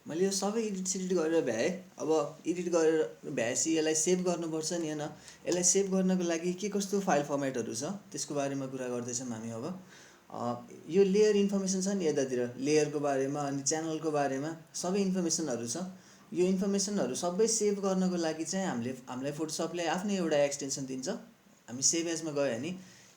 मैले यो सबै एडिट गरेर भ्याएँ। अब एडिट गरेर भ्याएपछि यसलाई सेभ गर्नुपर्छ नि होइन। यसलाई सेभ गर्नको लागि के कस्तो फाइल फर्मेटहरू छ त्यसको बारेमा कुरा गर्दैछौँ हामी अब। यो लेयर इन्फर्मेसन छ नि यतातिर, लेयरको बारेमा अनि च्यानलको बारेमा सबै इन्फर्मेसनहरू छ। यो इन्फर्मेसनहरू सबै सेभ गर्नको लागि चाहिँ हामीलाई फोटोसपले आफ्नै एउटा एक्सटेन्सन दिन्छ। हामी सेभ एजमा गयो भने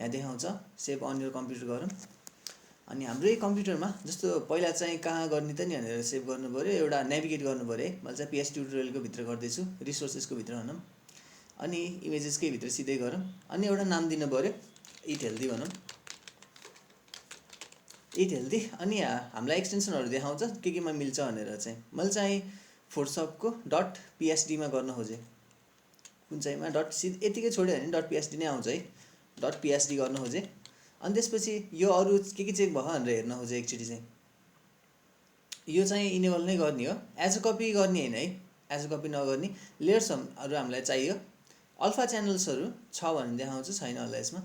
यहाँ देखाउँछ सेभ अन योर कम्प्युटर गरौँ। अनि हाम्रै कम्प्युटरमा जस्तो पहिला चाहिँ कहाँ गर्ने त नि भनेर सेभ गर्नु पऱ्यो, एउटा नेभिगेट गर्नु पऱ्यो है। मैले चाहिँ PS ट्युटोरियलको भित्र गर्दैछु, रिसोर्सेसको भित्र भनौँ, अनि इमेजेसकै भित्र सिधै गरौँ। अनि एउटा नाम दिनु पऱ्यो, इट हेल्दी भनौँ, इट हेल्दी। अनि हामीलाई एक्सटेन्सनहरू देखाउँछ के केमा मिल्छ भनेर चाहिँ। मैले चाहिँ फोटोसपको .psdमा गर्न खोजेँ, कुन चाहिँमा यतिकै छोड्यो भने .psd नै आउँछ है। .psd गर्न खोजेँ। अनि त्यसपछि यो अरू के चेक भयो भनेर हेर्न खोजेँ एकचोटि चाहिँ। यो चाहिँ इनेबल नै गर्ने हो, एज अ कपी गर्ने होइन है, एज अ कपी नगर्ने। लेयर्सहरू हामीलाई चाहियो, अल्फा च्यानल्सहरू छ भने देखाउँछ, छैन होला यसमा,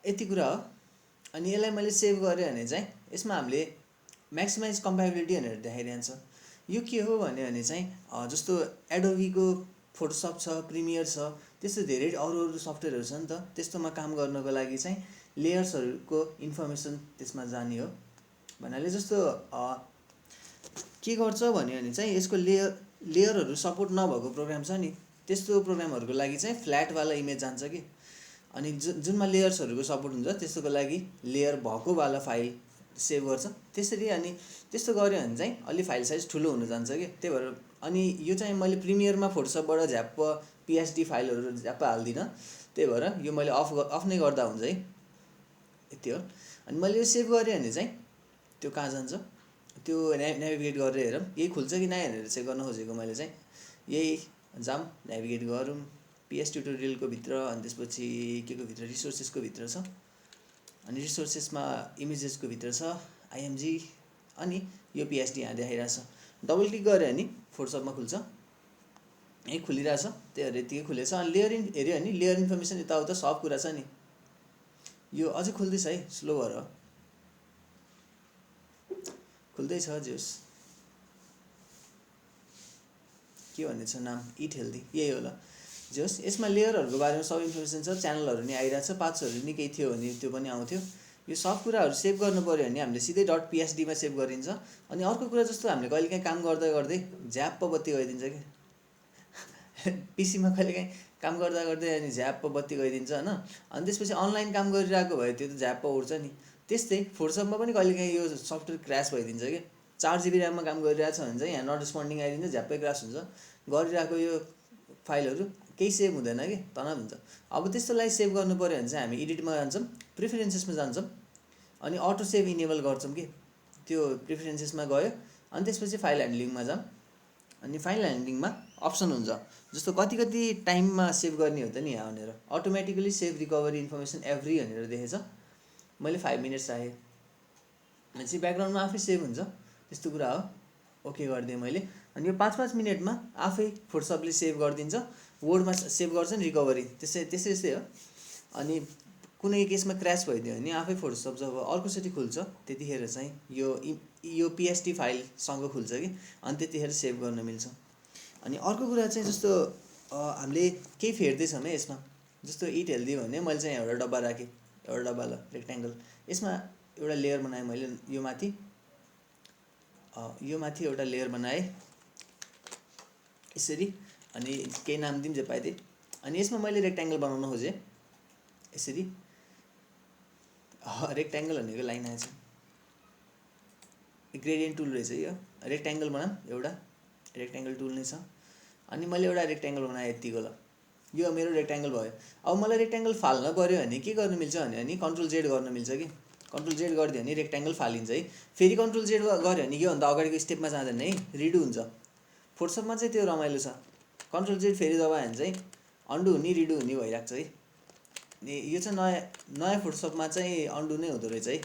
यति कुरा हो। अनि यसलाई मैले सेभ गरेँ भने चाहिँ यसमा हामीले म्याक्सिमाइज कम्प्याबिलिटी भनेर देखाइरहन्छ। यो के हो भने चाहिँ जस्तो एडोबीको फोटोसप छ, प्रिमियर छ, त्यस्तो धेरै अरू सफ्टवेयरहरू छ नि त। त्यस्तोमा काम गर्नको लागि चाहिँ लेयर्सहरूको इन्फर्मेसन त्यसमा जाने हो भन्नाले। जस्तो के गर्छ भने चाहिँ यसको लेयरहरू सपोर्ट नभएको प्रोग्राम छ नि, त्यस्तो प्रोग्रामहरूको लागि चाहिँ फ्ल्याटवाला इमेज जान्छ कि। अनि जुनमा लेयर्सहरूको सपोर्ट हुन्छ त्यस्तोको लागि लेयर भएकोवाला फाइल सेभ गर्छ त्यसरी। अनि त्यस्तो गऱ्यो भने चाहिँ अलि फाइल साइज ठुलो हुन जान्छ कि, त्यही भएर। अनि यो चाहिँ मैले प्रिमियरमा फोटोसपबाट झ्याप्प PSD फाइलहरू झ्याप्प हाल्दिनँ, त्यही भएर यो मैले अफ नै गर्दा हुन्छ है, यति हो। अनि मैले यो सेभ गरेँ भने चाहिँ त्यो कहाँ जान्छ त्यो नेभिगेट गरेर हेरौँ यही खुल्छ कि नै भनेर चेक गर्न खोजेको मैले चाहिँ। यही जाम नेभिगेट गरौँ PS ट्युटोरियलको भित्र, अनि त्यसपछि के को भित्र, रिसोर्सेसको भित्र छ। अनि रिसोर्सेसमा इमेजेसको भित्र छ IMG, अनि यो PSD यहाँ देखाइरहेछ। डबल क्लिक गऱ्यो भने फोटोसपमा खुल्छ, यही खुलिरहेछ, त्यही भएर यतिकै खुलेछ। अनि लेयर हेऱ्यो भने लेयर इन्फर्मेसन यताउता सब कुरा छ नि। यो अझै खुल्दैछ है, स्लो भएर खुल्दैछ। जोस् के भन्ने छ नाम, इट हेल्दी, यही होला जोस्। यसमा लेयरहरूको बारेमा सब इन्फर्मेसन छ, च्यानलहरू नि आइरहेछ, पाथ्सहरू नि केही थियो भने त्यो पनि आउँथ्यो। यो सब कुराहरू सेभ गर्नु पऱ्यो भने हामीले सिधै .psdमा सेभ गरिन्छ। अनि अर्को कुरा जस्तो हामीले कहिलेकाहीँ काम गर्दै गर्दै झ्याप्प बत्ती गइदिन्छ कि पिसीमा कहिलेकाहीँ काम गर्दा गर्दै अनि झ्याप्प बत्ती गइदिन्छ होइन। अनि त्यसपछि अनलाइन काम गरिरहेको भए त्यो त झ्याप्प उड्छ नि। त्यस्तै फोटोसपमा पनि कहिलेकाहीँ यो सफ्टवेयर क्रास भइदिन्छ कि। 4 GB ऱ्याममा काम गरिरहेछ भने चाहिँ यहाँ नट रेस्पोन्डिङ आइदिन्छ, झ्याप्पै क्रास हुन्छ। गरिरहेको यो फाइलहरू केही सेभ हुँदैन कि, तनाव हुन्छ। अब त्यस्तोलाई सेभ गर्नु पऱ्यो भने चाहिँ हामी एडिटमा जान्छौँ, प्रिफरेन्सेसमा जान्छौँ, अनि अटो सेभ इनेबल गर्छौँ कि। त्यो प्रिफरेन्सेसमा गयो अनि त्यसपछि फाइल ह्यान्डलिङमा जाऊँ। अनि फाइल ह्यान्डलिङमा अप्सन हुन्छ जस्तो कति टाइममा सेभ गर्ने हो त नि यहाँ भनेर, automatically save recovery information every भनेर देखेछ। मैले 5 मिनट्स राखेँ भनेपछि ब्याकग्राउन्डमा आफै सेभ हुन्छ, त्यस्तो कुरा हो। ओके गरिदिएँ मैले। अनि यो 5-5 मिनटमा आफै फोटोसपले सेभ गरिदिन्छ, वर्डमा सेभ गर्छ नि रिकभरी, त्यस्तै हो। अनि कुनै केसमा क्र्यास भइदियो भने आफै फोटोसप जब अर्कोचोटि खुल्छ त्यतिखेर चाहिँ यो PSD फाइलसँग खुल्छ कि, अनि त्यतिखेर सेभ गर्न मिल्छ। अनि अर्को कुरा चाहिँ जस्तो हामीले केही फेर्दैछौँ है यसमा, जस्तो इट हेल्दी भने मैले चाहिँ एउटा डब्बा राखेँ, एउटा डब्बा ल रेक्ट्याङ्गल, यसमा एउटा लेयर बनाएँ मैले, यो माथि एउटा लेयर बनाएँ यसरी। अनि केही नाम दिउँ जे पाइदिएँ। अनि यसमा मैले रेक्ट्याङ्गल बनाउन खोजेँ यसरी, रेक्ट्याङ्गल भनेको लाइन आएछ, ग्रेडियन्ट टुल रहेछ यो। रेक्ट्याङ्गल बनाऊँ, एउटा रेक्ट्याङ्गल टुल नै छ। अनि मैले एउटा रेक्ट्याङ्गल बनाएँ यतिको, ल यो मेरो रेक्ट्याङ्गल भयो। अब मलाई रेक्ट्याङ्गल फाल्न पऱ्यो भने के गर्नु मिल्छ भने कन्ट्रोल जेड गर्न मिल्छ कि। कन्ट्रोल जेड गरिदियो भने रेक्ट्याङ्गल फालिन्छ है। फेरि कन्ट्रोल जेड गऱ्यो भने योभन्दा अगाडिको स्टेपमा जाँदैन है, रिडु हुन्छ। फोटोसपमा चाहिँ त्यो रमाइलो छ, कन्ट्रोल जेड फेरि दबायो भने चाहिँ अन्डु हुने रिडु हुने भइरहेको छ है। यो चाहिँ नयाँ फोटोसपमा चाहिँ अन्डु नै हुँदो रहेछ है।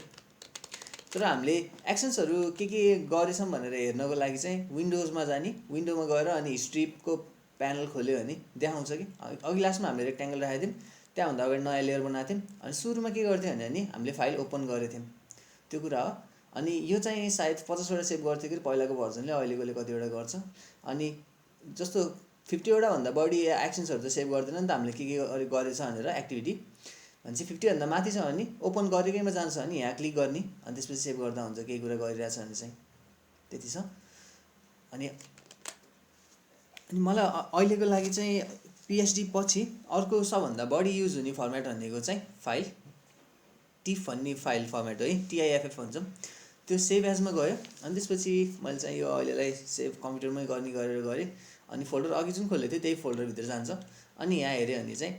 तर हामीले एक्सन्सहरू के गरेछौँ भनेर हेर्नको लागि चाहिँ विन्डोजमा जाने, विन्डोमा गएर अनि हिस्ट्रीको प्यानल खोल्यो भने देखाउँछ कि। अघि लास्टमा हामीले रेक्ट्याङ्गल राखेको थियौँ, त्यहाँभन्दा अगाडि नयाँ लेयर बनाएको थियौँ। अनि सुरुमा के गर्थ्यौँ भने हामीले फाइल ओपन गरेको थियौँ, त्यो कुरा हो। अनि यो चाहिँ सायद 50 वटा सेभ गर्थ्यो कि पहिलाको भर्जनले, अहिलेकोले कतिवटा गर्छ। अनि जस्तो 50 वटा भन्दा बढी एक्सन्सहरू त सेभ गर्दैन नि त हामीले के गरेछ भनेर एक्टिभिटी। भने चाहिँ 50 भन्दा माथि छ भने ओपन गरेकैमा जान्छ भने यहाँ क्लिक गर्ने अनि त्यसपछि सेभ गर्दा हुन्छ केही कुरा गरिरहेछ भने चाहिँ। त्यति छ। अनि मलाई अहिलेको लागि चाहिँ PSD पछि अर्को सबभन्दा बढी युज हुने फर्मेट भनेको चाहिँ फाइल टिफ भन्ने फाइल फर्मेट हो है, TIFF भन्छौँ। त्यो सेभ एजमा गयो अनि त्यसपछि मैले चाहिँ यो अहिलेलाई सेभ कम्प्युटरमै गर्ने गरेर गरेँ। अनि फोल्डर अघि जुन खोलेको थिएँ त्यही फोल्डरभित्र जान्छ। अनि यहाँ हेऱ्यो भने चाहिँ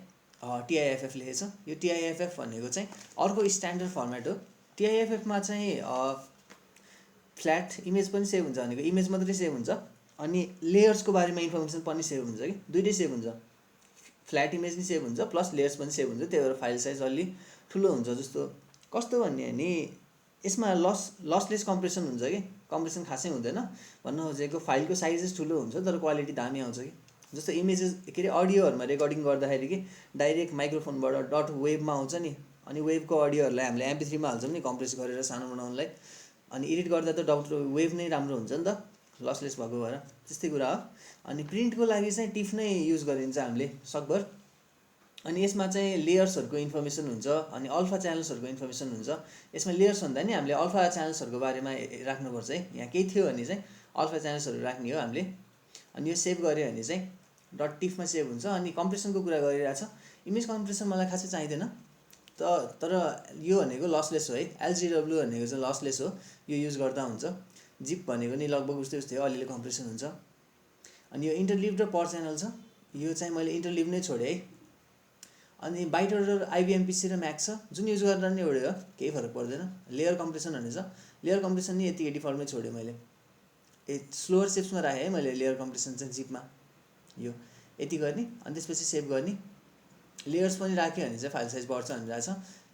TIFF लेखेछ। यो TIFF भनेको चाहिँ अर्को स्ट्यान्डर्ड फर्मेट हो। TIFFमा चाहिँ फ्ल्याट इमेज पनि सेभ हुन्छ भनेको इमेज मात्रै सेभ हुन्छ, अनि लेयर्सको बारेमा इन्फर्मेसन पनि सेभ हुन्छ कि दुइटै सेभ हुन्छ। फ्ल्याट इमेज पनि सेभ हुन्छ प्लस लेयर्स पनि सेभ हुन्छ, त्यही भएर फाइल साइज अलि ठुलो हुन्छ। जस्तो कस्तो भन्ने नि यसमा लसलेस कम्प्रेसन हुन्छ कि कम्प्रेसन खासै हुँदैन भन्न खोजेको, फाइलको साइजेस ठुलो हुन्छ तर क्वालिटी दामी आउँछ कि। जस्तो इमेजेस के अरे अडियोहरूमा रेकर्डिङ गर्दाखेरि कि डाइरेक्ट माइक्रोफोनबाट .wavमा आउँछ नि, अनि वेभको अडियोहरूलाई हामीले MP3मा हाल्छौँ नि कम्प्रेस गरेर सानो बनाउनलाई, अनि एडिट गर्दा त वेभ नै राम्रो हुन्छ नि त लसलेस भएको भएर, त्यस्तै कुरा हो। अनि प्रिन्टको लागि चाहिँ टिफ नै युज गरिन्छ हामीले सकभर। अनि यसमा चाहिँ लेयर्सहरूको इन्फर्मेसन हुन्छ अनि अल्फा च्यानल्सहरूको इन्फर्मेसन हुन्छ। यसमा लेयर्स भन्दा नि हामीले अल्फा च्यानल्सहरूको बारेमा राख्नुपर्छ है। यहाँ केही थियो भने चाहिँ अल्फा च्यानल्सहरू राख्ने हो हामीले। अनि यो सेभ गऱ्यो भने चाहिँ .tifमा सेभ हुन्छ। अनि कम्प्रेसनको कुरा गरिरहेछ, इमेज कम्प्रेसन मलाई खासै चाहिँदैन तर यो भनेको लसलेस हो है। LGW भनेको चाहिँ लसलेस हो, यो युज गर्दा हुन्छ। जिप भनेको नि लगभग उस्तै हो, अलिअलि कम्प्रेसन हुन्छ। अनि यो इन्टरलिभ र पर च्यानल छ, यो चाहिँ मैले इन्टरलिभ नै छोडेँ है। अनि बाइट अर्डर IBMPC र म्याक्स छ, जुन युज गर्दा नि एउटै हो, केही फरक पर्दैन। लेयर कम्प्रेसन भन्ने छ, लेयर कम्प्रेसन नि यति डिफल्टमै छोडेँ मैले। स्लोवर सेप्समा राखेँ है मैले लेयर कम्प्रेसन चाहिँ जिपमा। यो यति गर्ने अनि त्यसपछि सेभ गर्ने। लेयर्स पनि राख्यो भने चाहिँ फाइल साइज बढ्छ भनिरहेको छ,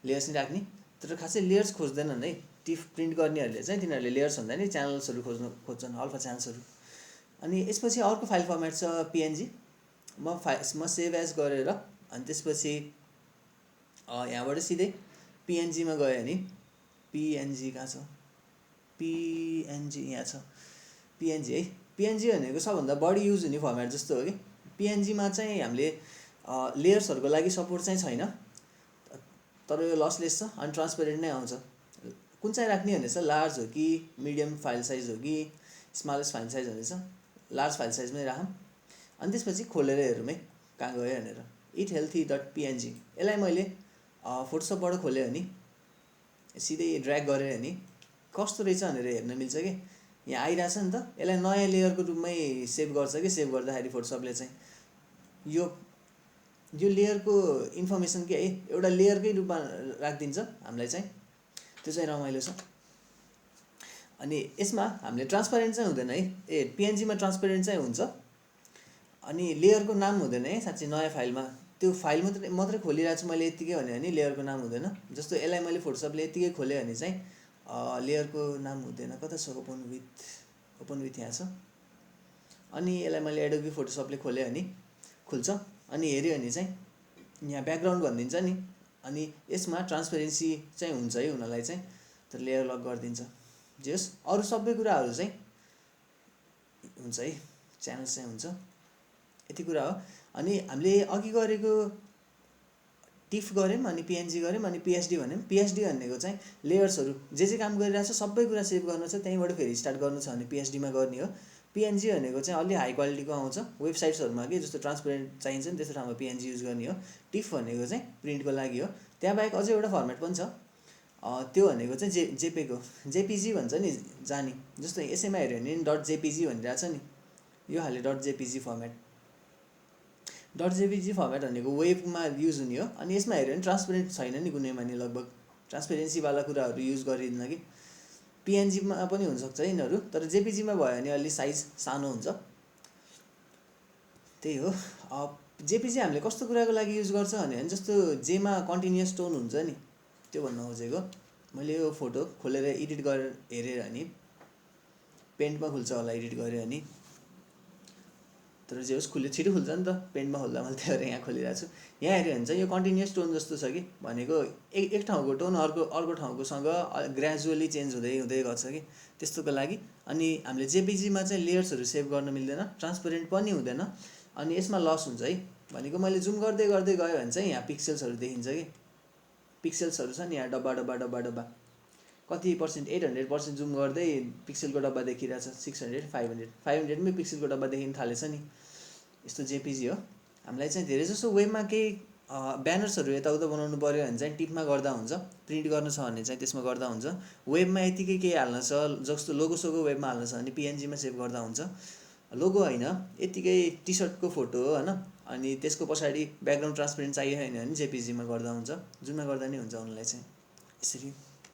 लेयर्स नि राख्ने। तर खासै लेयर्स खोज्दैनन् है टिफ प्रिन्ट गर्नेहरूले चाहिँ, तिनीहरूले लेयर्स भन्दा नि च्यानल्सहरू खोज्छन्, अल्फा च्यानल्सहरू। अनि यसपछि अर्को फाइल फर्मेट छ PNG। म सेभ एज गरेर अनि त्यसपछि यहाँबाट सिधै PNGमा गयो भने PNG कहाँ छ, PNG यहाँ छ, PNG है। PNG भनेको सबभन्दा बढी युज हुने फर्मेट जस्तो हो कि। PNGमा चाहिँ हामीले लेयर्सहरूको लागि सपोर्ट चाहिँ छैन, तर यो लसलेस छ अनि ट्रान्सपेरेन्ट नै आउँछ। कुन चाहिँ राख्ने भनेछ, लार्ज हो कि मिडियम फाइल साइज हो कि स्मलेस्ट फाइल साइज भनेछ, लार्ज फाइल साइजमै राखौँ। अनि त्यसपछि खोलेर हेरौँ है कहाँ गयो भनेर। eathealthy.png यसलाई मैले फोटोसपबाट खोल्यो भने सिधै ड्र्याग गरेँ भने कस्तो रहेछ भनेर हेर्न मिल्छ कि यहाँ आइरहेछ नि त। यसलाई नयाँ लेयरको रूपमै सेभ गर्छ कि, सेभ गर्दाखेरि फोटोसपले चाहिँ यो लेयरको इन्फर्मेसन के है एउटा लेयरकै रूपमा राखिदिन्छ हामीलाई चाहिँ, त्यो चाहिँ रमाइलो छ। अनि यसमा हामीले ट्रान्सपेरेन्ट चाहिँ हुँदैन है, PNGमा ट्रान्सपेरेन्ट चाहिँ हुन्छ। अनि लेयरको नाम हुँदैन है साँच्चै नयाँ फाइलमा, त्यो फाइल मात्रै खोलिरहेको छु मैले यत्तिकै भने लेयरको नाम हुँदैन। जस्तो यसलाई मैले फोटोसपले यत्तिकै खोलेँ भने चाहिँ लेयरको नाम हुँदैन। कता छ ओपन विथ यहाँ छ। अनि यसलाई मैले एडोबी फोटोसपले खोलेँ भने खुल्छ। अनि हेऱ्यो भने चाहिँ यहाँ ब्याकग्राउन्ड भनिदिन्छ नि, अनि यसमा ट्रान्सपेरेन्सी चाहिँ हुन्छ है हुनलाई चाहिँ, तर लेयर लक गरिदिन्छ। जे होस् अरू सबै कुराहरू चाहिँ हुन्छ है, च्यानल्स चाहिँ हुन्छ, यति कुरा हो। अनि हामीले अघि गरेको टिफ गऱ्यौँ अनि PNG गऱ्यौँ अनि PSD भन्यौँ। PSD भनेको चाहिँ लेयर्सहरू जे काम गरिरहेछ सबै कुरा सेभ गर्नु छ, त्यहीँबाट फेरि स्टार्ट गर्नु छ भने PSDमा गर्ने हो। PNG भनेको चाहिँ अलि हाई क्वालिटीको आउँछ वेबसाइट्सहरूमा कि, जस्तो ट्रान्सपेरेन्ट चाहिन्छ नि त्यस्तो ठाउँमा PNG युज गर्ने हो। टिफ भनेको चाहिँ प्रिन्टको लागि हो। त्यहाँ बाहेक अझै एउटा फर्मेट पनि छ, त्यो भनेको चाहिँ JPG हो। JPG भन्छ नि जानी, जस्तो यसैमा हेऱ्यो भने .jpg भनिरहेछ नि, यो खाले .jpg फर्मेट। .jpg फर्मेट भनेको वेबमा युज हुने हो। अनि यसमा हेऱ्यो भने ट्रान्सपेरेन्ट छैन नि कुनैमा नि, लगभग ट्रान्सपेरेन्सीवाला कुराहरू युज गरिँदैन कि। PNGमा पनि हुनसक्छ यिनीहरू, तर JPGमा भयो भने अलि साइज सानो हुन्छ, त्यही हो। JPG हामीले कस्तो कुराको लागि युज गर्छ भने जस्तो जेमा कन्टिन्युअस टोन हुन्छ नि, त्यो भन्न खोजेको। मैले यो फोटो खोलेर एडिट गरेर हेरेँ भने पेन्टमा खुल्छ होला एडिट गऱ्यो भने, तर जे होस् छिटो खुल्छ नि त, पेन्टमा खोल्दा मैले त्यही भएर यहाँ खोलिरहेको छु। यहाँ हेऱ्यो भने चाहिँ यो कन्टिन्युस टोन जस्तो छ कि, भनेको एक ठाउँको टोन अर्को ठाउँकोसँग ग्रेजुअली चेन्ज हुँदै हुँदै गर्छ कि, त्यस्तोको लागि। अनि हामीले जेपिजीमा चाहिँ लेयर्सहरू सेभ गर्न मिल्दैन, ट्रान्सपेरेन्ट पनि हुँदैन, अनि यसमा लस हुन्छ है। भनेको मैले जुम गर्दै गर्दै गयो भने चाहिँ यहाँ पिक्सेल्सहरू देखिन्छ कि, पिक्सेल्सहरू छ नि यहाँ डब्बा डब्बा डब्बा डब्बा, कति पर्सेन्ट 800% जुम गर्दै पिक्सेलको डब्बा देखिरहेछ, 600 500 पिक्सेलको डब्बा देखिन थालेछ नि। यस्तो जेपिजी हो। हामीलाई चाहिँ धेरै जसो वेबमा केही ब्यानर्सहरू यताउता बनाउनु पऱ्यो भने चाहिँ टिपमा गर्दा हुन्छ, प्रिन्ट गर्नु छ भने चाहिँ त्यसमा गर्दा हुन्छ। वेबमा यतिकै केही हाल्न छ, जस्तो लोगो सोगो वेबमा हाल्न छ भने पिएनजीमा सेभ गर्दा हुन्छ। लोगो होइन, यतिकै टी सर्टको फोटो हो होइन, अनि त्यसको पछाडि ब्याकग्राउन्ड ट्रान्सपेरेन्ट चाहियो होइन भने जेपिजीमा गर्दा हुन्छ, जुनमा गर्दा नै हुन्छ अनलाई चाहिँ यसरी।